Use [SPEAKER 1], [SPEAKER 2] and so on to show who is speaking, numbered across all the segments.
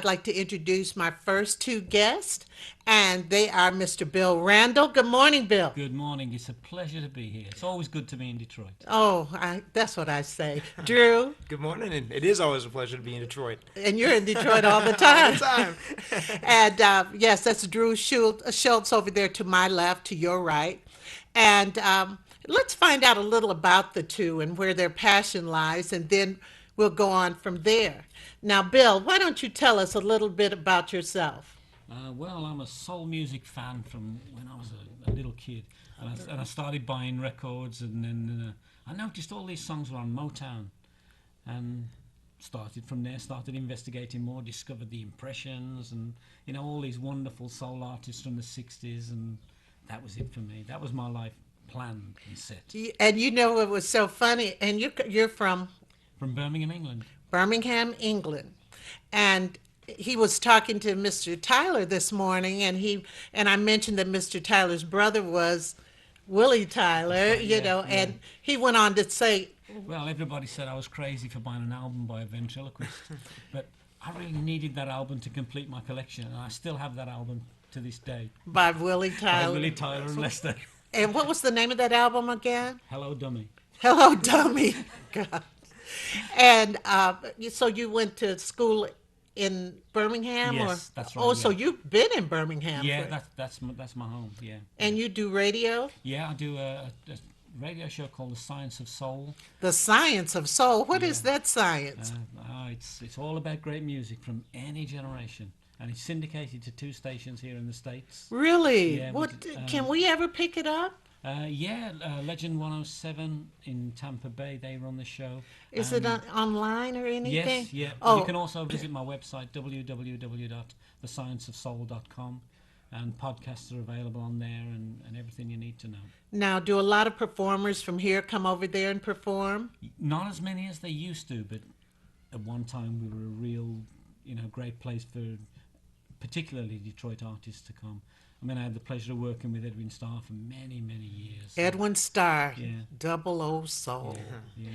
[SPEAKER 1] I'd like to introduce my first two guests, and they are Mr. Bill Randall. Good morning, Bill.
[SPEAKER 2] Good morning. It's a pleasure to be here. It's always good to be in Detroit.
[SPEAKER 1] That's what I say. Drew,
[SPEAKER 3] Good morning, and it is always a pleasure to be in Detroit.
[SPEAKER 1] and you're in Detroit all the
[SPEAKER 3] All the
[SPEAKER 1] time.
[SPEAKER 3] time.
[SPEAKER 1] And yes, that's Drew Schultz over there to my left, to your right. And let's find out a little about the two and where their passion lies, and then we'll go on from there. Now, Bill, why don't you tell us a little bit about yourself?
[SPEAKER 2] Well, I'm a soul music fan from when I was a little kid, and I started buying records, and then I noticed all these songs were on Motown, and started from there. Started investigating more, discovered the Impressions, and all these wonderful soul artists from the '60s, and that was it for me. That was my life planned and set.
[SPEAKER 1] And you know it was so funny, and you're from
[SPEAKER 2] From Birmingham, England.
[SPEAKER 1] Birmingham, England, and he was talking to Mr. Tyler this morning, and I mentioned that Mr. Tyler's brother was Willie
[SPEAKER 2] That's
[SPEAKER 1] Tyler,
[SPEAKER 2] right. Yeah, yeah.
[SPEAKER 1] and he went on to say,
[SPEAKER 2] Well, everybody said I was crazy for buying an album by a ventriloquist, but I really needed that album to complete my collection, and I still have that album to this day
[SPEAKER 1] by Willie
[SPEAKER 2] by
[SPEAKER 1] Tyler.
[SPEAKER 2] Willie Tyler and Lester.
[SPEAKER 1] And what was the name of that album again?
[SPEAKER 2] Hello, Dummy.
[SPEAKER 1] Hello, Dummy. God. And so you went to school in Birmingham,
[SPEAKER 2] Yes, that's right.
[SPEAKER 1] oh,
[SPEAKER 2] Yeah,
[SPEAKER 1] so you've been in Birmingham,
[SPEAKER 2] yeah, that's my home. Yeah,
[SPEAKER 1] and you do radio,
[SPEAKER 2] yeah. I do a radio show called The Science of Soul.
[SPEAKER 1] the Science of Soul. What
[SPEAKER 2] Yeah,
[SPEAKER 1] is that science?
[SPEAKER 2] it's all about great music from any generation, and it's syndicated to two stations here in the States.
[SPEAKER 1] Really?
[SPEAKER 2] Yeah,
[SPEAKER 1] What can we ever pick it up?
[SPEAKER 2] Legend 107 in Tampa Bay, they run the show.
[SPEAKER 1] Is it online or anything?
[SPEAKER 2] Yes, yeah. You
[SPEAKER 1] Oh,
[SPEAKER 2] can also visit my website, www.thescienceofsoul.com, and podcasts are available on there, and everything you need to know.
[SPEAKER 1] now do a lot of performers from here come over there and perform?
[SPEAKER 2] Not as many as they used to, but at one time we were a real, great place for particularly Detroit artists to come. I mean, I had the pleasure of working with Edwin Starr for many, many years.
[SPEAKER 1] Edwin Starr,
[SPEAKER 2] Yeah,
[SPEAKER 1] Double O
[SPEAKER 2] yeah,
[SPEAKER 1] Soul.
[SPEAKER 2] yeah.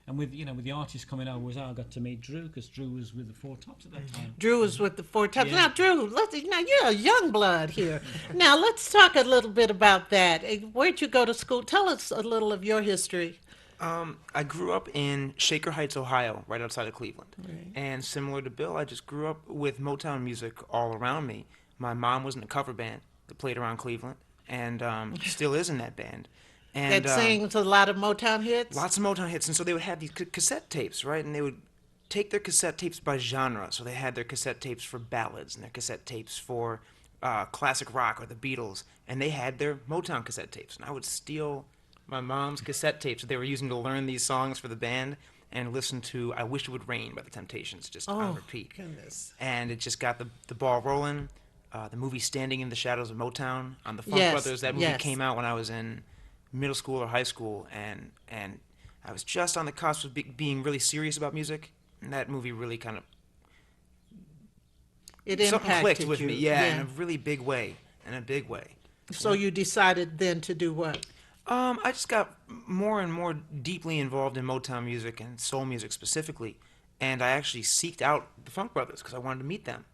[SPEAKER 2] And with the artists coming over, was how I got to meet Drew, because Drew was with the Four Tops at that time.
[SPEAKER 1] Drew was with the Four Tops.
[SPEAKER 2] Yeah.
[SPEAKER 1] Now, Drew, now you're a young blood here. Now let's talk a little bit about that. Where'd you go to school? Tell us a little of your history.
[SPEAKER 3] I grew up in Shaker Heights, Ohio, right outside of Cleveland.
[SPEAKER 1] Right.
[SPEAKER 3] And similar to Bill, I just grew up with Motown music all around me. My mom was in a cover band that played around Cleveland, and still is in that band. And
[SPEAKER 1] That sings a lot of Motown hits.
[SPEAKER 3] lots of Motown hits. And so they would have these cassette tapes, right? And they would take their cassette tapes by genre. So they had their cassette tapes for ballads and their cassette tapes for classic rock or the Beatles. And they had their Motown cassette tapes. And I would steal my mom's cassette tapes that they were using to learn these songs for the band and listen to I Wish It Would Rain by the Temptations just on
[SPEAKER 1] Oh,
[SPEAKER 3] repeat.
[SPEAKER 1] goodness.
[SPEAKER 3] And it just got the ball rolling. The movie Standing in the Shadows of Motown on the Funk
[SPEAKER 1] Yes,
[SPEAKER 3] Brothers, that movie
[SPEAKER 1] yes.
[SPEAKER 3] came out when I was in middle school or high school, and I was just on the cusp of being really serious about music, and that movie really kind of
[SPEAKER 1] It
[SPEAKER 3] something
[SPEAKER 1] impacted
[SPEAKER 3] clicked with
[SPEAKER 1] you.
[SPEAKER 3] me, yeah, in a really big way, in a big way.
[SPEAKER 1] So you decided then to do what?
[SPEAKER 3] I just got more and more deeply involved in Motown music and soul music specifically, and I actually seeked out the Funk Brothers because I wanted to meet them.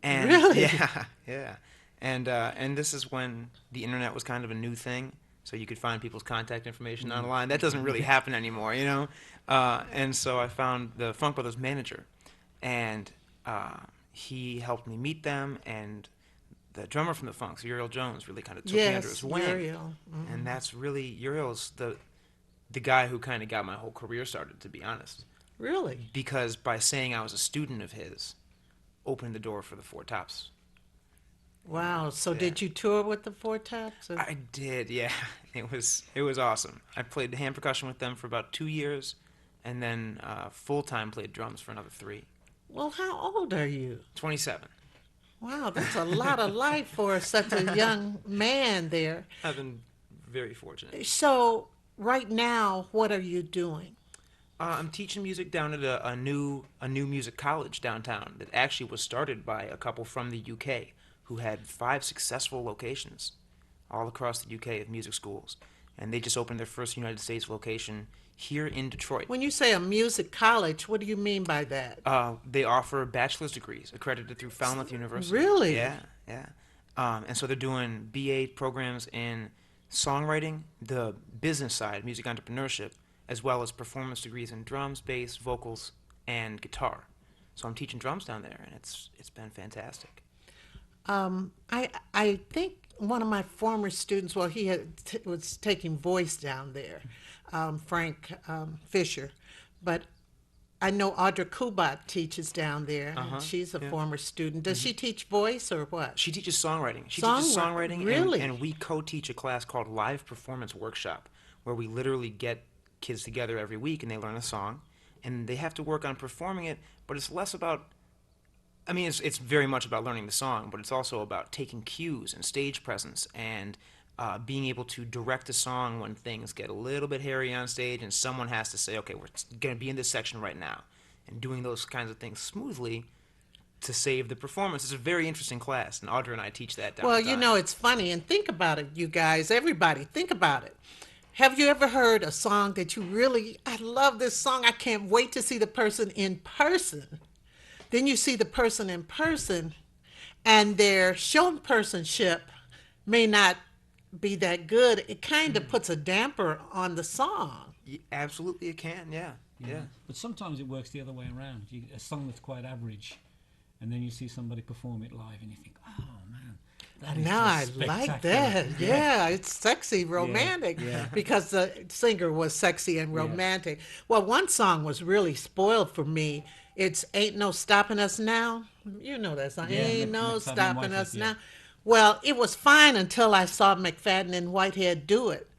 [SPEAKER 3] And
[SPEAKER 1] Really?
[SPEAKER 3] yeah, yeah. And this is when the internet was kind of a new thing, so you could find people's contact information online. That doesn't really happen anymore, you know. And so I found the Funk Brothers manager, and he helped me meet them. And the drummer from the Funks, Uriel Jones, really kind of took me under
[SPEAKER 1] Yes,
[SPEAKER 3] his wing.
[SPEAKER 1] Uriel.
[SPEAKER 3] And that's really Uriel's the guy who kind of got my whole career started, to be honest.
[SPEAKER 1] Really?
[SPEAKER 3] Because by saying I was a student of his, opened the door for the Four Tops.
[SPEAKER 1] Wow. So
[SPEAKER 3] Yeah.
[SPEAKER 1] did you tour with the Four Tops? Or-
[SPEAKER 3] I did, yeah. It was awesome. I played hand percussion with them for about 2 years, and then full time played drums for another 3.
[SPEAKER 1] Well, how old are you?
[SPEAKER 3] 27.
[SPEAKER 1] Wow, that's a lot of life for such a young man there.
[SPEAKER 3] I've been very fortunate.
[SPEAKER 1] So, right now, what are you doing?
[SPEAKER 3] I'm teaching music down at a new music college downtown that actually was started by a couple from the UK who had 5 successful locations all across the UK of music schools. and they just opened their first United States location here in Detroit.
[SPEAKER 1] When you say a music college, what do you mean by that?
[SPEAKER 3] They offer bachelor's degrees accredited through Falmouth University.
[SPEAKER 1] Really?
[SPEAKER 3] Yeah, yeah. And so they're doing BA programs in songwriting, the business side, music entrepreneurship, as well as performance degrees in drums, bass, vocals, and guitar. So I'm teaching drums down there, and it's been fantastic.
[SPEAKER 1] I think one of my former students, well, was taking voice down there, Frank Fisher, but I know Audra Kubat teaches down there,
[SPEAKER 3] Uh
[SPEAKER 1] and
[SPEAKER 3] huh.
[SPEAKER 1] she's a
[SPEAKER 3] Yeah.
[SPEAKER 1] former student. Does she teach voice or what?
[SPEAKER 3] She teaches songwriting. She teaches
[SPEAKER 1] Songwriting,
[SPEAKER 3] songwriting, and
[SPEAKER 1] really?
[SPEAKER 3] we co-teach a class called Live Performance Workshop, where we literally get kids together every week and they learn a song, and they have to work on performing it. But it's less about. I mean, it's very much about learning the song, but it's also about taking cues and stage presence and being able to direct a song when things get a little bit hairy on stage and someone has to say, okay, we're going to be in this section right now, and doing those kinds of things smoothly to save the performance. It's a very interesting class, and Audra and I teach that down
[SPEAKER 1] Well,
[SPEAKER 3] the time.
[SPEAKER 1] it's funny, and think about it, you guys, everybody, think about it. Have you ever heard a song that you really, I love this song, I can't wait to see the person in person? Then you see the person in person, and their showpersonship may not be that good. It kind of puts a damper on the song.
[SPEAKER 3] Absolutely, it can. Yeah, yeah.
[SPEAKER 2] But sometimes it works the other way around. A song that's quite average, and then you see somebody perform it live, and you think, "Oh man, that is
[SPEAKER 1] Now I
[SPEAKER 2] just
[SPEAKER 1] like
[SPEAKER 2] spectacular."
[SPEAKER 1] that. Yeah, it's sexy, romantic,
[SPEAKER 2] yeah.
[SPEAKER 1] because the singer was sexy and
[SPEAKER 2] Yeah.
[SPEAKER 1] romantic. Well, one song was really spoiled for me. It's Ain't No Stopping Us Now. You know that song.
[SPEAKER 2] Yeah,
[SPEAKER 1] Ain't No
[SPEAKER 2] McFadden and
[SPEAKER 1] Stopping
[SPEAKER 2] Whitehead,
[SPEAKER 1] Us
[SPEAKER 2] yeah.
[SPEAKER 1] Now. Well, it was fine until I saw McFadden and Whitehead do it.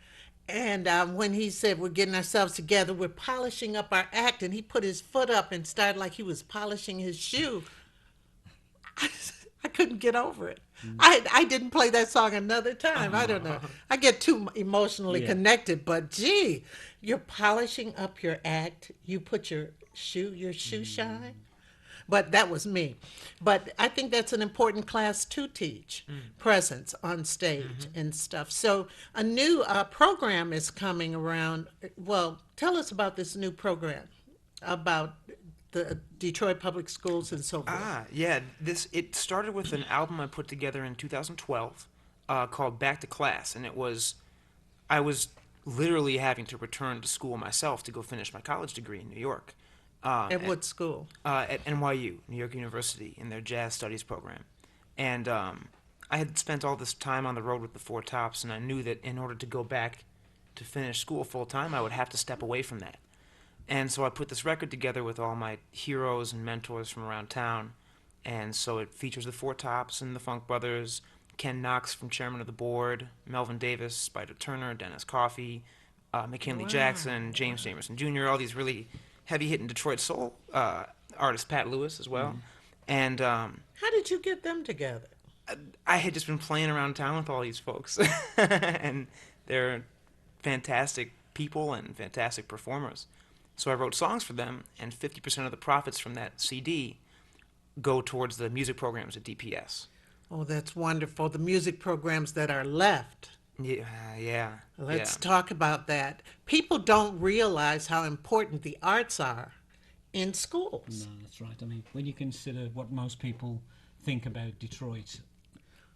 [SPEAKER 1] And when he said, we're getting ourselves together, we're polishing up our act, and he put his foot up and started like he was polishing his shoe. I couldn't get over it. I didn't play that song another time. I don't know. I get too emotionally
[SPEAKER 2] Yeah.
[SPEAKER 1] connected, but gee, you're polishing up your act. You put your shoe shine. But that was me. But I think that's an important class to teach presence on stage and stuff. So a new program is coming around. Well, tell us about this new program about the Detroit Public Schools and so forth.
[SPEAKER 3] Yeah. It started with an album I put together in 2012 called Back to Class, and I was literally having to return to school myself to go finish my college degree in New York.
[SPEAKER 1] At what school?
[SPEAKER 3] At NYU, New York University, in their jazz studies program. And I had spent all this time on the road with the Four Tops, and I knew that in order to go back to finish school full time, I would have to step away from that. And so I put this record together with all my heroes and mentors from around town. And so it features the Four Tops and the Funk Brothers, Ken Knox from Chairman of the Board, Melvin Davis, Spider Turner, Dennis Coffey, McKinley
[SPEAKER 1] Wow.
[SPEAKER 3] Jackson, James Jamerson Jr., all these really heavy hitting Detroit soul artist, Pat Lewis as well. And
[SPEAKER 1] How did you get them together?
[SPEAKER 3] I had just been playing around town with all these folks, and they're fantastic people and fantastic performers. So I wrote songs for them, and 50% of the profits from that CD go towards the music programs at DPS.
[SPEAKER 1] Oh, that's wonderful. The music programs that are left.
[SPEAKER 3] Yeah, yeah,
[SPEAKER 1] Let's
[SPEAKER 3] yeah.
[SPEAKER 1] talk about that. People don't realize how important the arts are in schools.
[SPEAKER 2] No, that's right. I mean, when you consider what most people think about Detroit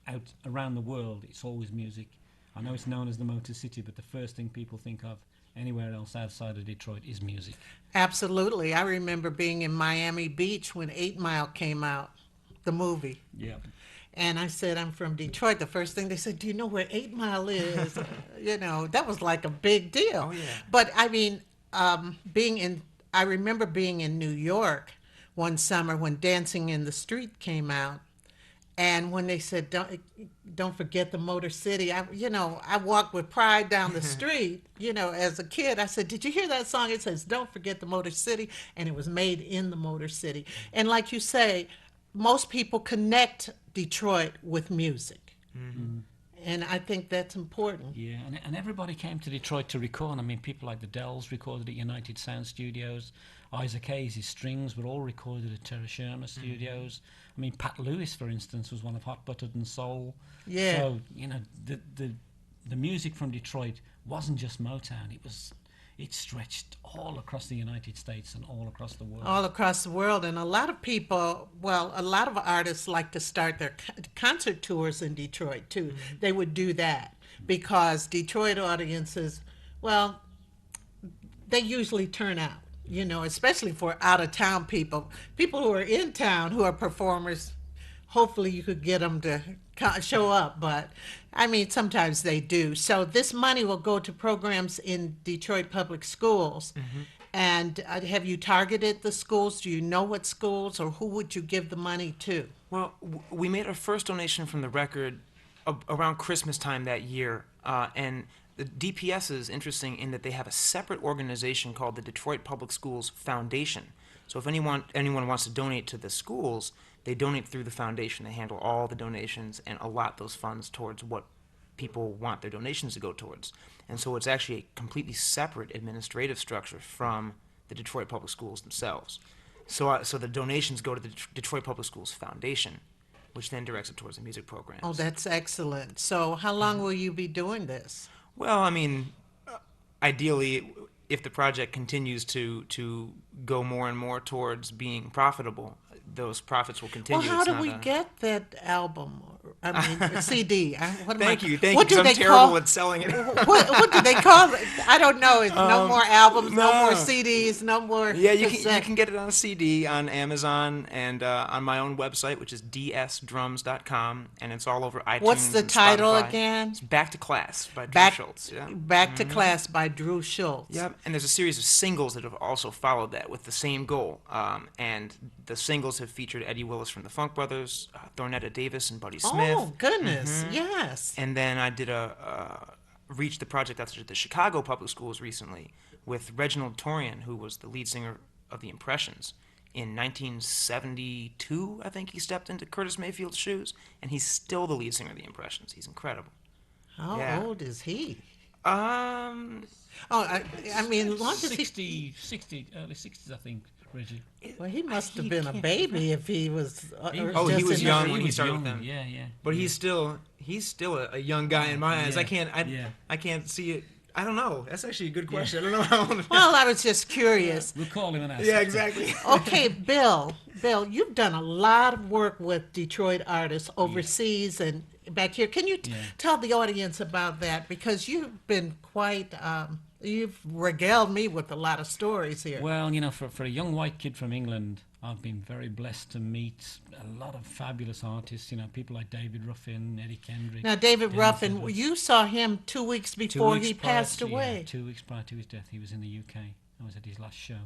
[SPEAKER 2] out around the world, it's always music. I know it's known as the Motor City, but the first thing people think of anywhere else outside of Detroit is music.
[SPEAKER 1] Absolutely. I remember being in Miami Beach when 8 Mile came out, the movie.
[SPEAKER 2] Yeah.
[SPEAKER 1] And I said, I'm from Detroit. The first thing they said, do you know where 8 Mile is? That was like a big deal.
[SPEAKER 3] Oh, yeah.
[SPEAKER 1] But I mean, I remember being in New York one summer when Dancing in the Street came out. And when they said, don't forget the Motor City, I walked with pride down the street, as a kid. I said, did you hear that song? It says, don't forget the Motor City. And it was made in the Motor City. And like you say, most people connect Detroit with music. And I think that's important.
[SPEAKER 2] Yeah, and everybody came to Detroit to record. I mean, people like the Dells recorded at United Sound Studios. Isaac Hayes' strings were all recorded at Terra Sherma Studios. I mean, Pat Lewis, for instance, was one of Hot Buttered and Soul.
[SPEAKER 1] Yeah.
[SPEAKER 2] So, the the music from Detroit wasn't just Motown. It stretched all across the United States and all across the world.
[SPEAKER 1] All across the world. And a lot of people, well, a lot of artists like to start their concert tours in Detroit too. They would do that because Detroit audiences, well, they usually turn out, especially for out of town people. People who are in town who are performers, hopefully you could get them to show up, but I mean, sometimes they do. So this money will go to programs in Detroit public schools. And have you targeted the schools? Do you know what schools, or who would you give the money to?
[SPEAKER 3] Well, we made our first donation from the record around Christmas time that year, and the DPS is interesting in that they have a separate organization called the Detroit Public Schools Foundation. So if anyone wants to donate to the schools, they donate through the foundation. They handle all the donations and allot those funds towards what people want their donations to go towards. And so it's actually a completely separate administrative structure from the Detroit Public Schools themselves. So the donations go to the Detroit Public Schools Foundation, which then directs it towards the music programs.
[SPEAKER 1] Oh, that's excellent. So how long will you be doing this?
[SPEAKER 3] Well, I mean, ideally, if the project continues to go more and more towards being profitable, those profits will continue.
[SPEAKER 1] Well, how
[SPEAKER 3] It's
[SPEAKER 1] do
[SPEAKER 3] not
[SPEAKER 1] we get that album? I mean, CD.
[SPEAKER 3] Thank you,
[SPEAKER 1] what do
[SPEAKER 3] because
[SPEAKER 1] they
[SPEAKER 3] I'm terrible
[SPEAKER 1] call?
[SPEAKER 3] at selling it.
[SPEAKER 1] What do they call it? I don't know. It's no more albums, no more
[SPEAKER 3] no.
[SPEAKER 1] CDs, no more.
[SPEAKER 3] Yeah, you
[SPEAKER 1] cassette.
[SPEAKER 3] can get it on CD on Amazon and on my own website, which is dsdrums.com, and it's all over iTunes.
[SPEAKER 1] What's the
[SPEAKER 3] and
[SPEAKER 1] title
[SPEAKER 3] Spotify.
[SPEAKER 1] again?
[SPEAKER 3] It's Back to Class by Drew
[SPEAKER 1] Back
[SPEAKER 3] Schultz. Yeah.
[SPEAKER 1] Back to Class by Drew Schultz.
[SPEAKER 3] Yep, and there's a series of singles that have also followed that with the same goal. And the singles have featured Eddie Willis from the Funk Brothers, Thornetta Davis, and Buddy Smith.
[SPEAKER 1] Oh goodness, yes.
[SPEAKER 3] And then I did reached the project out to the Chicago Public Schools recently with Reginald Torian, who was the lead singer of the Impressions. In 1972, I think he stepped into Curtis Mayfield's shoes, and he's still the lead singer of the Impressions. He's incredible.
[SPEAKER 1] How
[SPEAKER 3] Yeah.
[SPEAKER 1] old is he?
[SPEAKER 3] Um,
[SPEAKER 1] Oh, I mean, as long as he,
[SPEAKER 2] 60, early 60s, I think, Reggie.
[SPEAKER 1] well, he must have
[SPEAKER 3] He
[SPEAKER 1] been a
[SPEAKER 3] can't-
[SPEAKER 1] baby if he was.
[SPEAKER 2] He was-
[SPEAKER 3] Oh, he
[SPEAKER 1] just
[SPEAKER 3] was
[SPEAKER 1] in
[SPEAKER 3] young
[SPEAKER 1] the-
[SPEAKER 3] when he started with them.
[SPEAKER 2] Yeah, yeah.
[SPEAKER 3] but
[SPEAKER 2] yeah.
[SPEAKER 3] he's still a young guy in my eyes.
[SPEAKER 2] Yeah,
[SPEAKER 3] I can't
[SPEAKER 2] yeah.
[SPEAKER 3] I can't see it. I don't know. That's actually a good question. I don't know how old.
[SPEAKER 1] Well, I was just curious.
[SPEAKER 2] We'll call him and ask.
[SPEAKER 3] Yeah,
[SPEAKER 2] him.
[SPEAKER 3] exactly.
[SPEAKER 1] Okay, Bill, you've done a lot of work with Detroit artists overseas and back here. Can you
[SPEAKER 2] Yeah.
[SPEAKER 1] tell the audience about that? Because you've been quite, you've regaled me with a lot of stories here.
[SPEAKER 2] Well, for a young white kid from England, I've been very blessed to meet a lot of fabulous artists. People like David Ruffin, Eddie Kendrick.
[SPEAKER 1] Now, David
[SPEAKER 2] Dennis
[SPEAKER 1] Ruffin,
[SPEAKER 2] Edwards.
[SPEAKER 1] you saw him 2 weeks
[SPEAKER 2] 2
[SPEAKER 1] before
[SPEAKER 2] weeks
[SPEAKER 1] he
[SPEAKER 2] prior
[SPEAKER 1] passed
[SPEAKER 2] to-
[SPEAKER 1] away.
[SPEAKER 2] Yeah, 2 weeks prior to his death, he was in the UK. I was at his last show,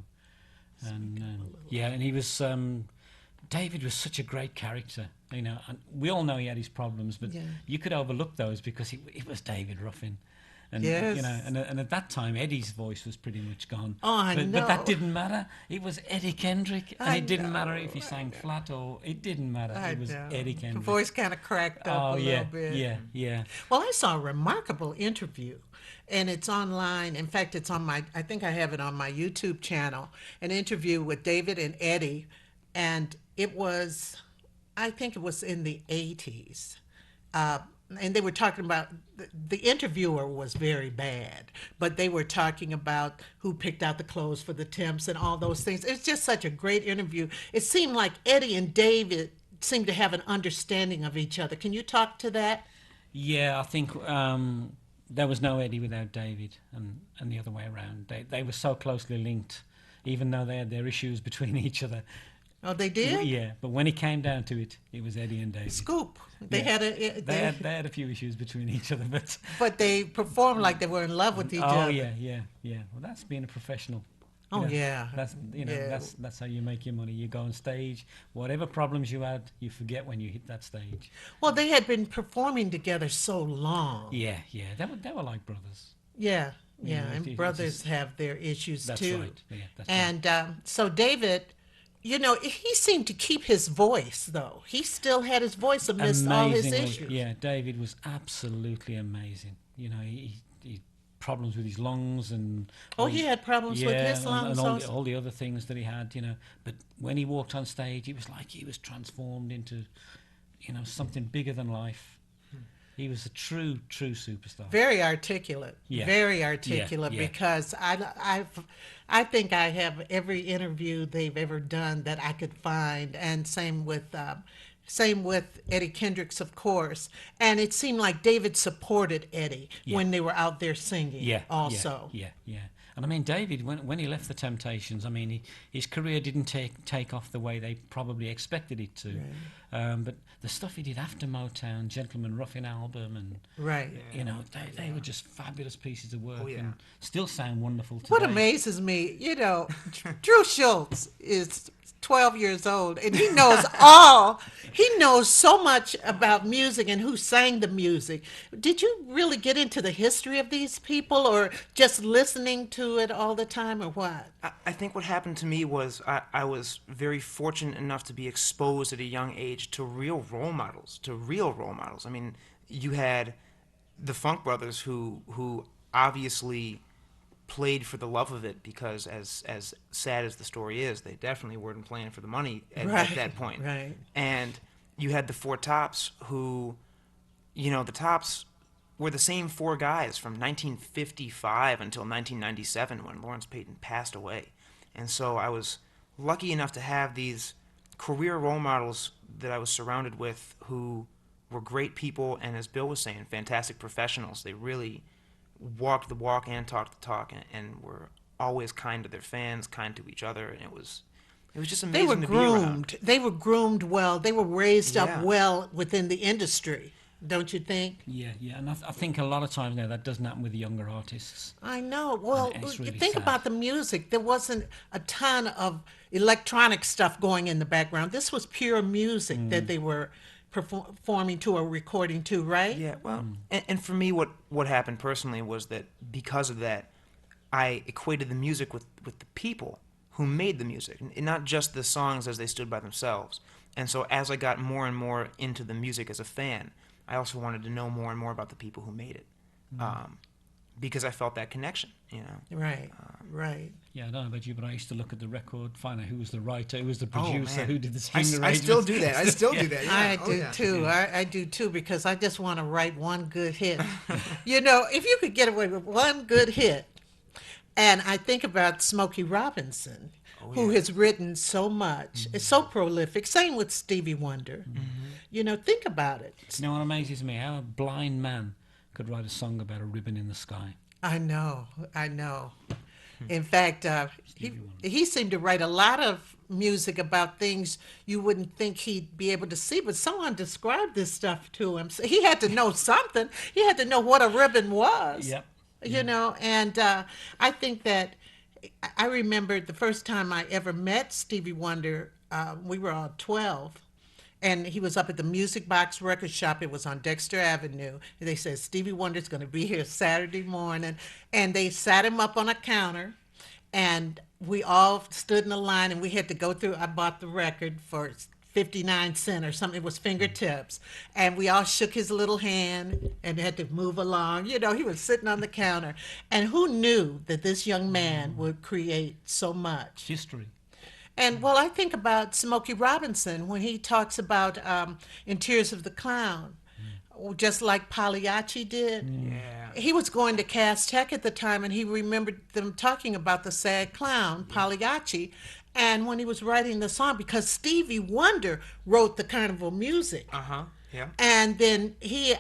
[SPEAKER 2] and and he was. David was such a great character, and we all know he had his problems, but
[SPEAKER 1] Yeah.
[SPEAKER 2] you could overlook those because it was David Ruffin. And
[SPEAKER 1] Yes.
[SPEAKER 2] and at that time Eddie's voice was pretty much gone.
[SPEAKER 1] Oh, I
[SPEAKER 2] but
[SPEAKER 1] know.
[SPEAKER 2] that didn't matter. It was Eddie Kendrick, and
[SPEAKER 1] I
[SPEAKER 2] it didn't matter
[SPEAKER 1] know.
[SPEAKER 2] if he sang flat or it didn't matter.
[SPEAKER 1] I
[SPEAKER 2] It was
[SPEAKER 1] know.
[SPEAKER 2] Eddie
[SPEAKER 1] The
[SPEAKER 2] Kendrick.
[SPEAKER 1] voice kind of cracked up
[SPEAKER 2] Oh
[SPEAKER 1] a
[SPEAKER 2] yeah,
[SPEAKER 1] little bit.
[SPEAKER 2] yeah.
[SPEAKER 1] Well, I saw a remarkable interview, and it's online. In fact, it's on I think I have it on my YouTube channel, an interview with David and Eddie, and I think it was in the 80s. And they were talking about, the interviewer was very bad, but they were talking about who picked out the clothes for the temps and all those things. It's just such a great interview. It seemed like Eddie and David seemed to have an understanding of each other. Can you talk to that?
[SPEAKER 2] Yeah, I think there was no Eddie without David, and the other way around. They were so closely linked, even though they had their issues between each other.
[SPEAKER 1] Oh, they did?
[SPEAKER 2] Yeah, but when it came down to it, it was Eddie and David.
[SPEAKER 1] Scoop. They
[SPEAKER 2] Yeah.
[SPEAKER 1] had a.
[SPEAKER 2] They had a few issues between each other, but
[SPEAKER 1] But they performed like they were in love with each
[SPEAKER 2] oh
[SPEAKER 1] other.
[SPEAKER 2] yeah. Well, that's being a professional.
[SPEAKER 1] Oh, yeah.
[SPEAKER 2] That's
[SPEAKER 1] Yeah.
[SPEAKER 2] that's how you make your money. You go on stage, whatever problems you had, you forget when you hit that stage.
[SPEAKER 1] Well, they had been performing together so long.
[SPEAKER 2] Yeah. They were like brothers.
[SPEAKER 1] Yeah,
[SPEAKER 2] Yeah,
[SPEAKER 1] and
[SPEAKER 2] it's
[SPEAKER 1] brothers
[SPEAKER 2] just-
[SPEAKER 1] have their issues
[SPEAKER 2] That's
[SPEAKER 1] too.
[SPEAKER 2] right. Yeah, that's right.
[SPEAKER 1] And so David, he seemed to keep his voice though. He still had his voice amidst all his
[SPEAKER 2] Amazingly,
[SPEAKER 1] issues.
[SPEAKER 2] yeah, David was absolutely amazing. He problems with his lungs and
[SPEAKER 1] Oh, he had problems with his lungs
[SPEAKER 2] and
[SPEAKER 1] also?
[SPEAKER 2] all the other things that he had. But when he walked on stage, it was like he was transformed into something bigger than life. He was a true superstar.
[SPEAKER 1] Very articulate,
[SPEAKER 2] Yeah.
[SPEAKER 1] very
[SPEAKER 2] Yeah,
[SPEAKER 1] articulate.
[SPEAKER 2] yeah.
[SPEAKER 1] Because I think I have every interview they've ever done that I could find, and same with Eddie Kendricks, of course. And it seemed like David supported Eddie
[SPEAKER 2] Yeah.
[SPEAKER 1] when they were out there singing,
[SPEAKER 2] Yeah, yeah,
[SPEAKER 1] also.
[SPEAKER 2] yeah, yeah. And I mean, David, when he left the Temptations, I mean, his career didn't take off the way they probably expected it to. But the stuff he did after Motown, Gentleman Ruffin album, and
[SPEAKER 1] Right.
[SPEAKER 2] you know, they were just fabulous pieces of work,
[SPEAKER 3] Oh, yeah.
[SPEAKER 2] and still sound wonderful today.
[SPEAKER 1] What amazes me, Drew Schultz is 12 years old, and he knows so much about music and who sang the music. Did you really get into the history of these people, or just listening to it all the time, or what?
[SPEAKER 3] I think what happened to me was I was very fortunate enough to be exposed at a young age to real role models, I mean, you had the Funk Brothers who obviously played for the love of it, because as sad as the story is, they definitely weren't playing for the money at
[SPEAKER 1] Right,
[SPEAKER 3] that point.
[SPEAKER 1] right.
[SPEAKER 3] And you had the Four Tops who, the Tops were the same four guys from 1955 until 1997 when Lawrence Payton passed away. And so I was lucky enough to have these career role models that I was surrounded with who were great people, and as Bill was saying, fantastic professionals. They really walked the walk and talked the talk, and were always kind to their fans, kind to each other, and it was just
[SPEAKER 1] They were
[SPEAKER 3] amazing to be around.
[SPEAKER 1] groomed. They were groomed well. They were raised up
[SPEAKER 3] Yeah.
[SPEAKER 1] well within the industry, don't you think?
[SPEAKER 2] Yeah, yeah, and I think a lot of times now that doesn't happen with the younger artists.
[SPEAKER 1] I know. Well,
[SPEAKER 2] And it's
[SPEAKER 1] you
[SPEAKER 2] really
[SPEAKER 1] think
[SPEAKER 2] sad.
[SPEAKER 1] about the music. There wasn't a ton of electronic stuff going in the background. This was pure music that they were performing to or recording to, right?
[SPEAKER 3] Yeah, well, and for me, what happened personally was that because of that, I equated the music with the people who made the music, and not just the songs as they stood by themselves. And so as I got more and more into the music as a fan, I also wanted to know more and more about the people who made it, because I felt that connection,
[SPEAKER 1] Right, right.
[SPEAKER 2] Yeah, I don't know about you, but I used to look at the record, find out who was the writer, who was the
[SPEAKER 3] Oh,
[SPEAKER 2] producer,
[SPEAKER 3] man.
[SPEAKER 2] who did the
[SPEAKER 3] I,
[SPEAKER 2] string
[SPEAKER 3] I still
[SPEAKER 2] arrangements.
[SPEAKER 3] do that. I still do that. Yeah.
[SPEAKER 1] I
[SPEAKER 3] Oh,
[SPEAKER 1] do
[SPEAKER 3] yeah.
[SPEAKER 1] too. I do too, because I just want to write one good hit. If you could get away with one good hit, and I think about Smokey Robinson, who has written so much, is so prolific. Same with Stevie Wonder. Think about it.
[SPEAKER 2] You know what amazes me? How a blind man could write a song about a ribbon in the sky.
[SPEAKER 1] I know, I know. In fact, he seemed to write a lot of music about things you wouldn't think he'd be able to see, but someone described this stuff to him. So he had to know something. He had to know what a ribbon was.
[SPEAKER 2] Yep.
[SPEAKER 1] And I think that I remember the first time I ever met Stevie Wonder, we were all 12. And he was up at the Music Box Record Shop. It was on Dexter Avenue. And they said, Stevie Wonder's going to be here Saturday morning. And they sat him up on a counter. And we all stood in a line, and we had to go through. I bought the record for 59 cents or something. It was Fingertips. And we all shook his little hand and had to move along. He was sitting on the counter. And who knew that this young man would create so much?
[SPEAKER 2] History.
[SPEAKER 1] And well, I think about Smokey Robinson when he talks about in Tears of the Clown, just like Pagliacci did.
[SPEAKER 3] Yeah.
[SPEAKER 1] He was going to Cass Tech at the time, and he remembered them talking about the sad clown, Pagliacci. And when he was writing the song, because Stevie Wonder wrote the carnival music,
[SPEAKER 3] Yeah.
[SPEAKER 1] and then he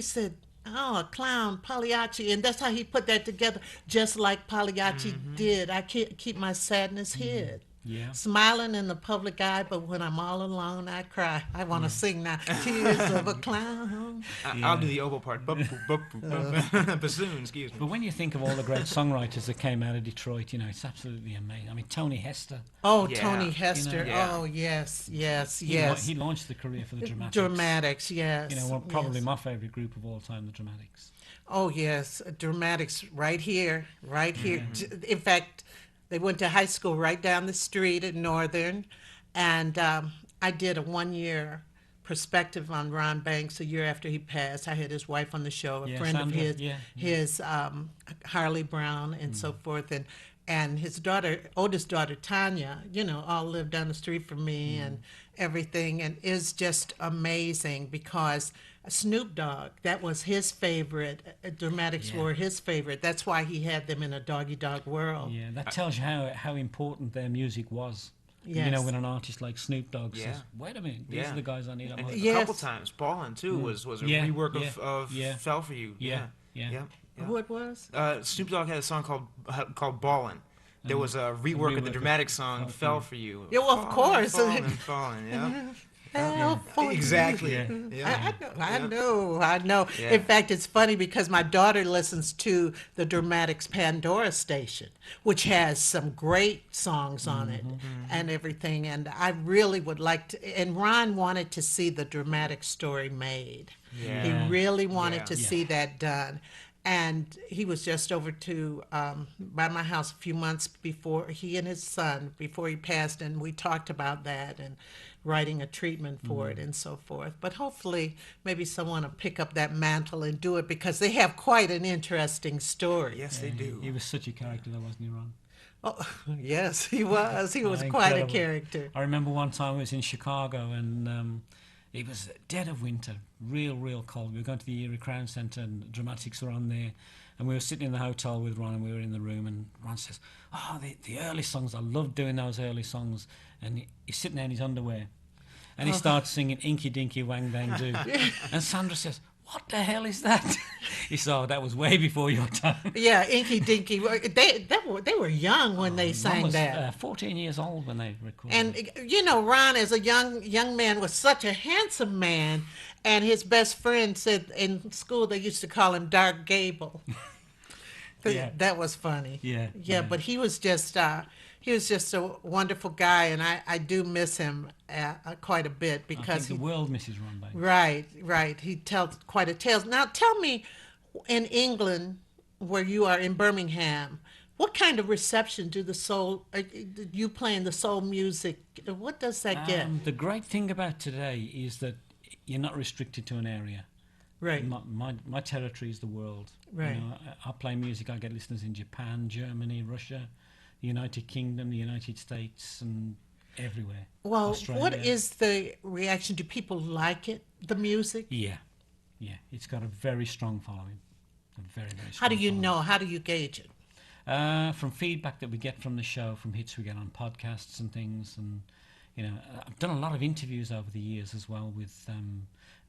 [SPEAKER 1] said, "Oh, a clown, Pagliacci," and that's how he put that together, just like Pagliacci did. I can't keep my sadness hid.
[SPEAKER 2] Yeah.
[SPEAKER 1] Smiling in the public eye, but when I'm all alone, I cry. I want to sing now. Tears of a clown.
[SPEAKER 3] I'll do the oboe part. Bassoon, excuse me.
[SPEAKER 2] But when you think of all the great songwriters that came out of Detroit, it's absolutely amazing. I mean, Tony Hester.
[SPEAKER 1] Oh,
[SPEAKER 3] Yeah.
[SPEAKER 1] Tony Hester.
[SPEAKER 3] Yeah.
[SPEAKER 1] Oh, yes, yes,
[SPEAKER 2] He
[SPEAKER 1] yes.
[SPEAKER 2] he launched the career for the Dramatics.
[SPEAKER 1] Dramatics, yes.
[SPEAKER 2] Probably
[SPEAKER 1] yes.
[SPEAKER 2] my favourite group of all time, the Dramatics.
[SPEAKER 1] Oh, yes. Dramatics right here, right here. In fact, they went to high school right down the street at Northern, and I did a 1-year perspective on Ron Banks a year after he passed. I had his wife on the show, a
[SPEAKER 2] Yeah,
[SPEAKER 1] friend
[SPEAKER 2] Sandra,
[SPEAKER 1] of his,
[SPEAKER 2] yeah.
[SPEAKER 1] his Harley Brown, and so forth, and his daughter, oldest daughter Tanya, all lived down the street from me and everything, and is just amazing because Snoop Dogg, that was his favorite. Dramatics
[SPEAKER 2] Yeah.
[SPEAKER 1] were his favorite. That's why he had them in a doggy dog world.
[SPEAKER 2] Yeah, that tells you how important their music was.
[SPEAKER 1] Yes.
[SPEAKER 2] When an artist like Snoop Dogg
[SPEAKER 3] Yeah.
[SPEAKER 2] says, "Wait a minute, these
[SPEAKER 3] Yeah.
[SPEAKER 2] are the guys I need on
[SPEAKER 3] And
[SPEAKER 2] my."
[SPEAKER 3] a couple
[SPEAKER 1] Yes.
[SPEAKER 3] times, Ballin' too was a
[SPEAKER 2] Yeah,
[SPEAKER 3] rework
[SPEAKER 2] yeah,
[SPEAKER 3] of
[SPEAKER 2] yeah.
[SPEAKER 3] "Fell for You."
[SPEAKER 2] Yeah, yeah.
[SPEAKER 3] yeah. yeah.
[SPEAKER 1] Who it was?
[SPEAKER 3] Snoop Dogg had a song called "Ballin'." There was a rework of the
[SPEAKER 2] rework of
[SPEAKER 3] dramatic song
[SPEAKER 2] Fell for
[SPEAKER 3] "Fell
[SPEAKER 2] You.
[SPEAKER 3] for You."
[SPEAKER 1] Yeah, well, of
[SPEAKER 3] Fallin',
[SPEAKER 1] course.
[SPEAKER 3] Fallin', Fallin', yeah.
[SPEAKER 1] Fell for you.
[SPEAKER 3] Exactly.
[SPEAKER 2] Yeah.
[SPEAKER 3] Yeah.
[SPEAKER 1] I know.
[SPEAKER 3] Yeah.
[SPEAKER 1] In fact, it's funny because my daughter listens to the Dramatics Pandora station, which has some great songs on it and everything. And I really would like to. And Ron wanted to see the dramatic story made.
[SPEAKER 3] Yeah.
[SPEAKER 1] He really wanted
[SPEAKER 3] Yeah.
[SPEAKER 1] to
[SPEAKER 2] Yeah.
[SPEAKER 1] see that done. And he was just over to by my house a few months before, he and his son, before he passed, and we talked about that and writing a treatment for it and so forth. But hopefully, maybe someone will pick up that mantle and do it because they have quite an interesting story.
[SPEAKER 3] Yes, they do.
[SPEAKER 2] He was such a character, though, wasn't he, Ron?
[SPEAKER 1] Oh, yes, he was. He was
[SPEAKER 2] Oh,
[SPEAKER 1] quite a
[SPEAKER 2] incredible.
[SPEAKER 1] character.
[SPEAKER 2] I remember one time I was in Chicago and it was dead of winter, real cold. We were going to the Erie Crown Centre and Dramatics were on there. And we were sitting in the hotel with Ron and we were in the room and Ron says, "Oh, the early songs, I love doing those early songs." And he's sitting there in his underwear and he starts singing Inky Dinky Wang Dang Do. And Sandra says, "What the hell is that?" He said, "Oh, that was way before your time."
[SPEAKER 1] Yeah, Inky Dinky. They were young when they
[SPEAKER 2] Ron
[SPEAKER 1] sang
[SPEAKER 2] was
[SPEAKER 1] that.
[SPEAKER 2] 14 years old when they recorded it.
[SPEAKER 1] And Ron, as a young man, was such a handsome man, and his best friend said in school they used to call him Dark Gable.
[SPEAKER 2] Yeah.
[SPEAKER 1] That was funny.
[SPEAKER 2] Yeah.
[SPEAKER 1] But he was just a wonderful guy, and I do miss him quite a bit
[SPEAKER 2] I
[SPEAKER 1] because
[SPEAKER 2] think the world misses Ron Bain.
[SPEAKER 1] right. He tells quite a tale. Now tell me, in England, where you are in Birmingham, what kind of reception do you playing the soul music? What does that get?
[SPEAKER 2] The great thing about today is that you're not restricted to an area.
[SPEAKER 1] Right.
[SPEAKER 2] My territory is the world.
[SPEAKER 1] Right.
[SPEAKER 2] I play music. I get listeners in Japan, Germany, Russia, the United Kingdom, the United States, and everywhere.
[SPEAKER 1] Well,
[SPEAKER 2] Australia.
[SPEAKER 1] what is the reaction? Do people like it, the music?
[SPEAKER 2] Yeah. It's got a very strong following. A very strong.
[SPEAKER 1] How do you
[SPEAKER 2] following.
[SPEAKER 1] know? How do you gauge it?
[SPEAKER 2] From feedback that we get from the show, from hits we get on podcasts and things, and I've done a lot of interviews over the years as well with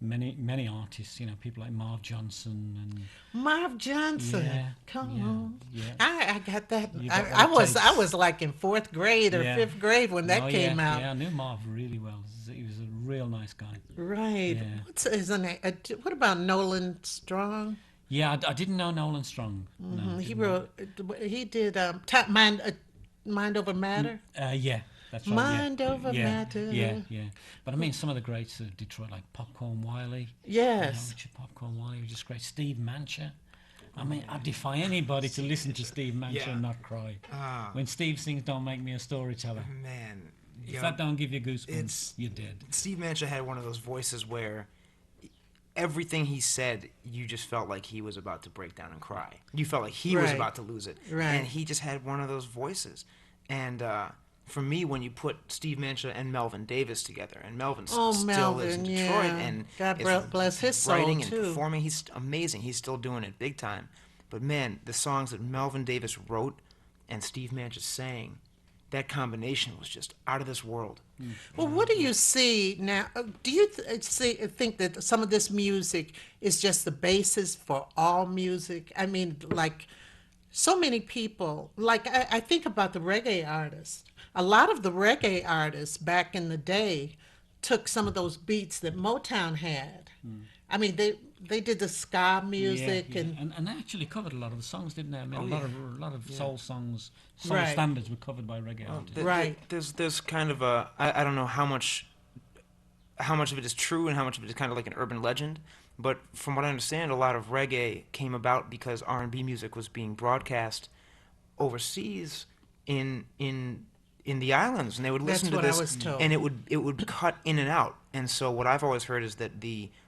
[SPEAKER 2] many artists. People like Marv Johnson and
[SPEAKER 1] Marv Johnson.
[SPEAKER 2] Yeah,
[SPEAKER 1] Come
[SPEAKER 2] yeah,
[SPEAKER 1] on.
[SPEAKER 2] yeah.
[SPEAKER 1] I got that.
[SPEAKER 2] You got
[SPEAKER 1] I
[SPEAKER 2] what it
[SPEAKER 1] I
[SPEAKER 2] takes.
[SPEAKER 1] was like in 4th grade or
[SPEAKER 2] Yeah.
[SPEAKER 1] 5th grade when that
[SPEAKER 2] Oh,
[SPEAKER 1] came
[SPEAKER 2] yeah,
[SPEAKER 1] out.
[SPEAKER 2] Yeah, I knew Marv really well. He was a real nice guy.
[SPEAKER 1] Right.
[SPEAKER 2] Yeah.
[SPEAKER 1] What's his name? What about Nolan Strong?
[SPEAKER 2] Yeah, I didn't know Nolan Strong. No,
[SPEAKER 1] He
[SPEAKER 2] didn't know.
[SPEAKER 1] wrote. He did Mind Over Matter.
[SPEAKER 2] Yeah, that's right.
[SPEAKER 1] Mind over
[SPEAKER 2] yeah,
[SPEAKER 1] matter.
[SPEAKER 2] Yeah. But I mean, some of the greats of Detroit, like Popcorn Wiley.
[SPEAKER 1] Yes.
[SPEAKER 2] Richard Popcorn Wiley was just great. Steve Mancher. I mean, I defy anybody to listen to Steve Mancher
[SPEAKER 3] Yeah.
[SPEAKER 2] and not cry.
[SPEAKER 3] Ah.
[SPEAKER 2] When Steve sings "Don't Make Me a Storyteller,"
[SPEAKER 3] Man,
[SPEAKER 2] if that don't give you goosebumps,
[SPEAKER 3] it's-
[SPEAKER 2] you're dead.
[SPEAKER 3] Steve Mancha had one of those voices where everything he said, you just felt like he was about to break down and cry. You felt like he was
[SPEAKER 1] Right.
[SPEAKER 3] about to lose it.
[SPEAKER 1] Right.
[SPEAKER 3] And he just had one of those voices. And for me, when you put Steve Mancha and Melvin Davis together, and Melvin
[SPEAKER 1] Oh,
[SPEAKER 3] still lives in
[SPEAKER 1] Melvin,
[SPEAKER 3] Detroit,
[SPEAKER 1] yeah.
[SPEAKER 3] and
[SPEAKER 1] God
[SPEAKER 3] is
[SPEAKER 1] bless his soul,
[SPEAKER 3] writing and
[SPEAKER 1] too.
[SPEAKER 3] performing, he's amazing. He's still doing it big time. But man, the songs that Melvin Davis wrote and Steve Mancha sang, that combination was just out of this world.
[SPEAKER 1] Well, what do you see now? Do you think that some of this music is just the basis for all music? I mean, like so many people, like I think about the reggae artists. A lot of the reggae artists back in the day took some of those beats that Motown had. I mean, they did the ska music
[SPEAKER 2] Yeah.
[SPEAKER 1] and
[SPEAKER 2] And they actually covered a lot of the songs, didn't they? I mean,
[SPEAKER 3] Oh,
[SPEAKER 2] a lot of soul songs, soul
[SPEAKER 1] Right.
[SPEAKER 2] standards were covered by reggae artists.
[SPEAKER 1] Right.
[SPEAKER 3] There's kind of a I don't know how much of it is true and how much of it is kind of like an urban legend, but from what I understand, a lot of reggae came about because R&B music was being broadcast overseas in the islands, and they would
[SPEAKER 1] That's
[SPEAKER 3] listen to
[SPEAKER 1] what I
[SPEAKER 3] this,
[SPEAKER 1] was told.
[SPEAKER 3] and it would cut in and out. And so what I've always heard is that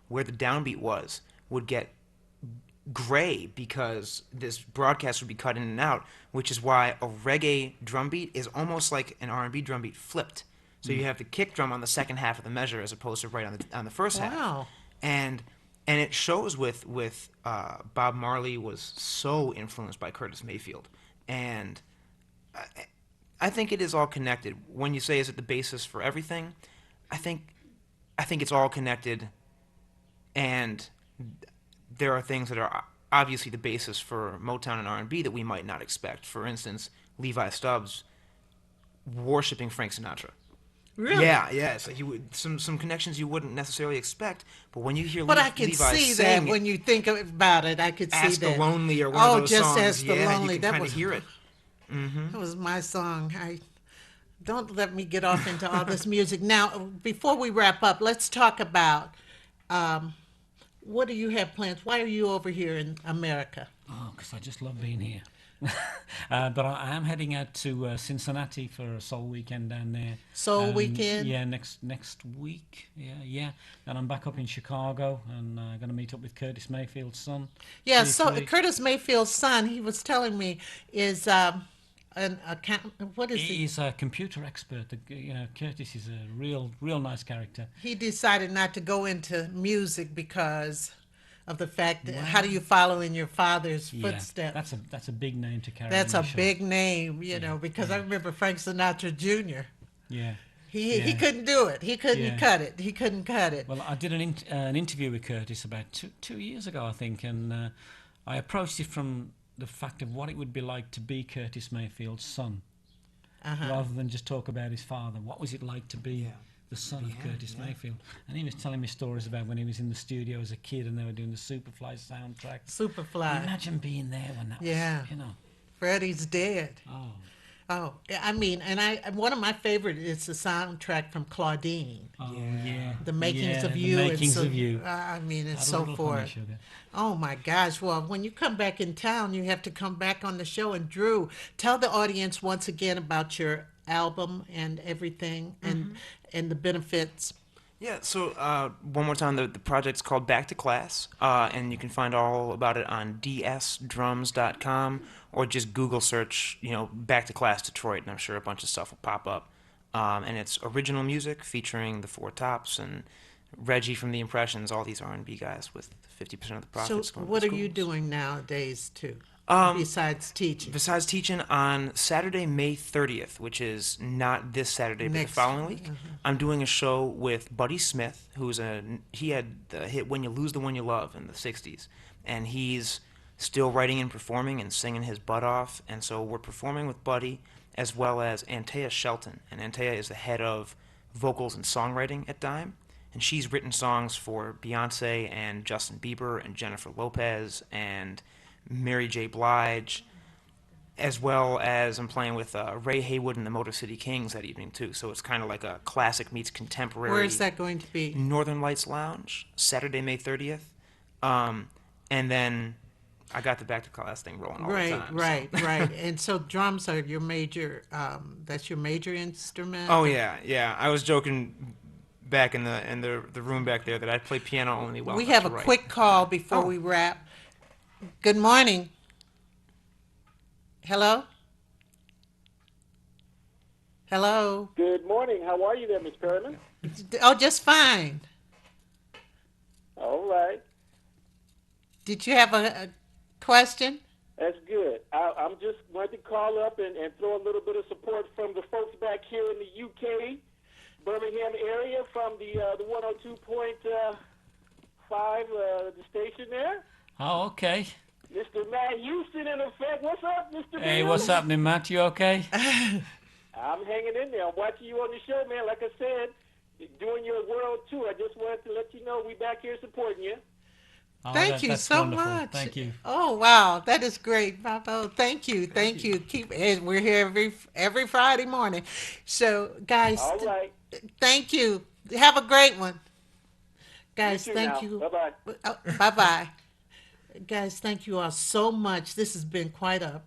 [SPEAKER 3] where the downbeat was would get gray because this broadcast would be cut in and out, which is why a reggae drum beat is almost like an R&B drum beat flipped. So you have the kick drum on the second half of the measure as opposed to right on the first half,
[SPEAKER 1] Wow.
[SPEAKER 3] and it shows with Bob Marley was so influenced by Curtis Mayfield, and I think it is all connected. When you say is it the basis for everything, I think I think it's all connected, and there are things that are obviously the basis for Motown and R&B that we might not expect. For instance, Levi Stubbs worshiping Frank Sinatra.
[SPEAKER 1] Really?
[SPEAKER 3] Yeah, yeah. So he would some connections you wouldn't necessarily expect, but when you hear
[SPEAKER 1] But I can
[SPEAKER 3] Levi
[SPEAKER 1] see that
[SPEAKER 3] sing
[SPEAKER 1] when you think about it. I could see
[SPEAKER 3] "Ask the
[SPEAKER 1] that.
[SPEAKER 3] Lonely" or one of
[SPEAKER 1] Oh,
[SPEAKER 3] those
[SPEAKER 1] just
[SPEAKER 3] songs,
[SPEAKER 1] as the
[SPEAKER 3] yeah, you
[SPEAKER 1] lonely.
[SPEAKER 3] can kind of hear it.
[SPEAKER 1] That was my song. I don't let me get off into all this music. Now, before we wrap up, let's talk about um, what do you have plans? Why are you over here in America?
[SPEAKER 2] Oh, because I just love being here. But I am heading out to Cincinnati for a soul weekend down there.
[SPEAKER 1] Soul Weekend.
[SPEAKER 2] Yeah, next week. Yeah, yeah. And I'm back up in Chicago, and going to meet up with Curtis Mayfield's son,
[SPEAKER 1] Yeah, so
[SPEAKER 2] briefly.
[SPEAKER 1] Curtis Mayfield's son, he was telling me, is an account. What is he?
[SPEAKER 2] He's a computer expert. Curtis is a real nice character.
[SPEAKER 1] He decided not to go into music because of the fact that how do
[SPEAKER 2] Well,
[SPEAKER 1] you follow in your father's
[SPEAKER 2] yeah,
[SPEAKER 1] footsteps?
[SPEAKER 2] that's a big name to carry
[SPEAKER 1] That's a
[SPEAKER 2] initially.
[SPEAKER 1] big name,
[SPEAKER 2] Yeah,
[SPEAKER 1] because I
[SPEAKER 2] yeah,
[SPEAKER 1] remember Frank Sinatra Jr.
[SPEAKER 2] yeah,
[SPEAKER 1] He
[SPEAKER 2] yeah,
[SPEAKER 1] couldn't do it. He couldn't
[SPEAKER 2] yeah.
[SPEAKER 1] cut it. He couldn't cut it.
[SPEAKER 2] Well, I did an interview with Curtis about two years ago, I think, and I approached it from the fact of what it would be like to be Curtis Mayfield's son,
[SPEAKER 1] Uh-huh.
[SPEAKER 2] rather than just talk about his father. What was it like to be
[SPEAKER 3] Yeah,
[SPEAKER 2] the son of
[SPEAKER 3] yeah,
[SPEAKER 2] Curtis
[SPEAKER 3] yeah.
[SPEAKER 2] Mayfield? And he was telling me stories about when he was in the studio as a kid and they were doing the Superfly soundtrack.
[SPEAKER 1] Superfly.
[SPEAKER 2] Imagine being there when that was,
[SPEAKER 1] Yeah.
[SPEAKER 2] you know.
[SPEAKER 1] Freddie's dead.
[SPEAKER 2] Oh,
[SPEAKER 1] Oh, I mean, and I one of my favorite is the soundtrack from Claudine,
[SPEAKER 2] oh
[SPEAKER 3] Yeah.
[SPEAKER 2] yeah,
[SPEAKER 1] The Makings
[SPEAKER 2] yeah,
[SPEAKER 1] of
[SPEAKER 2] the
[SPEAKER 1] You, and
[SPEAKER 2] makings
[SPEAKER 1] so
[SPEAKER 2] of you.
[SPEAKER 1] I mean, and
[SPEAKER 2] Add a
[SPEAKER 1] so
[SPEAKER 2] little honey
[SPEAKER 1] forth.
[SPEAKER 2] sugar.
[SPEAKER 1] Oh my gosh! Well, when you come back in town, you have to come back on the show. And Drew, tell the audience once again about your album and everything, and the benefits.
[SPEAKER 3] Yeah, so one more time, the project's called Back to Class, and you can find all about it on dsdrums.com or just Google search, Back to Class Detroit, and I'm sure a bunch of stuff will pop up. And it's original music featuring the Four Tops and Reggie from The Impressions, all these R&B guys with 50% of the
[SPEAKER 1] So,
[SPEAKER 3] profits going to the
[SPEAKER 1] what are you
[SPEAKER 3] schools.
[SPEAKER 1] doing nowadays too,
[SPEAKER 3] Um,
[SPEAKER 1] besides teaching?
[SPEAKER 3] Besides teaching on Saturday, May 30th, which is not this Saturday but the
[SPEAKER 1] Next,
[SPEAKER 3] following week, I'm doing a show with Buddy Smith, he had the hit "When You Lose the One You Love" in the '60s, and he's still writing and performing and singing his butt off. And so we're performing with Buddy as well as Antea Shelton, and Antea is the head of vocals and songwriting at Dime. And she's written songs for Beyonce and Justin Bieber and Jennifer Lopez and Mary J. Blige, as well as I'm playing with Ray Haywood and the Motor City Kings that evening too. So it's kind of like a classic meets
[SPEAKER 1] where is
[SPEAKER 3] contemporary.
[SPEAKER 1] that going to be?
[SPEAKER 3] Northern Lights Lounge, Saturday, May 30th. And then I got the back to class thing rolling all the
[SPEAKER 1] Right,
[SPEAKER 3] time.
[SPEAKER 1] right,
[SPEAKER 3] So.
[SPEAKER 1] right. And so drums are your major. That's your major instrument.
[SPEAKER 3] Oh yeah, yeah. I was joking back in the room back there that I play piano only well
[SPEAKER 1] We
[SPEAKER 3] enough
[SPEAKER 1] have
[SPEAKER 3] to
[SPEAKER 1] a
[SPEAKER 3] write.
[SPEAKER 1] quick call before
[SPEAKER 3] Oh,
[SPEAKER 1] we wrap. Good morning. Hello? Hello?
[SPEAKER 4] Good morning. How are you there, Miss Perryman?
[SPEAKER 1] Oh, just fine.
[SPEAKER 4] All right.
[SPEAKER 1] Did you have a question?
[SPEAKER 4] That's good. I'm just going to call up and throw a little bit of support from the folks back here in the UK, Birmingham area, from the 102.5 the station there.
[SPEAKER 2] Oh, okay.
[SPEAKER 4] Mr. Matt Houston, in effect. What's up, Mr.
[SPEAKER 2] Hey,
[SPEAKER 4] Bill?
[SPEAKER 2] what's happening, Matt? You okay?
[SPEAKER 4] I'm hanging in there. I'm watching you on the show, man. Like I said, doing your world tour. I just wanted to let you know we back here supporting you.
[SPEAKER 2] Oh,
[SPEAKER 1] Thank you
[SPEAKER 2] that's
[SPEAKER 1] so
[SPEAKER 2] wonderful.
[SPEAKER 1] much.
[SPEAKER 2] Thank you.
[SPEAKER 1] Oh, wow. That is great, Papa. Thank you. Thank you. We're here every Friday morning. So, guys,
[SPEAKER 4] All right.
[SPEAKER 1] thank you. Have a great one.
[SPEAKER 4] You
[SPEAKER 1] Guys,
[SPEAKER 4] too
[SPEAKER 1] thank
[SPEAKER 4] now.
[SPEAKER 1] you.
[SPEAKER 4] Bye-bye.
[SPEAKER 1] Bye bye. Guys, thank you all so much. This has been quite a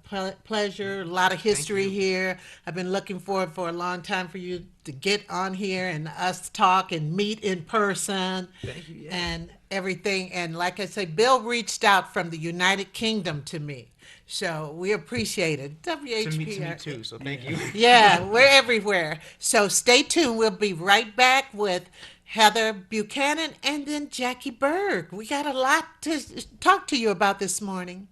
[SPEAKER 1] pleasure, a lot of
[SPEAKER 3] Thank
[SPEAKER 1] history
[SPEAKER 3] you.
[SPEAKER 1] here. I've been looking forward for a long time for you to get on here and us talk and meet in person
[SPEAKER 3] Thank you. Yeah.
[SPEAKER 1] and everything. And like I say, Bill reached out from the United Kingdom to me. So we appreciate it.
[SPEAKER 3] To me
[SPEAKER 1] WHPR.
[SPEAKER 3] too. So thank you.
[SPEAKER 1] Yeah, we're everywhere. So stay tuned. We'll be right back with Heather Buchanan and then Jackie Berg. We got a lot to talk to you about this morning.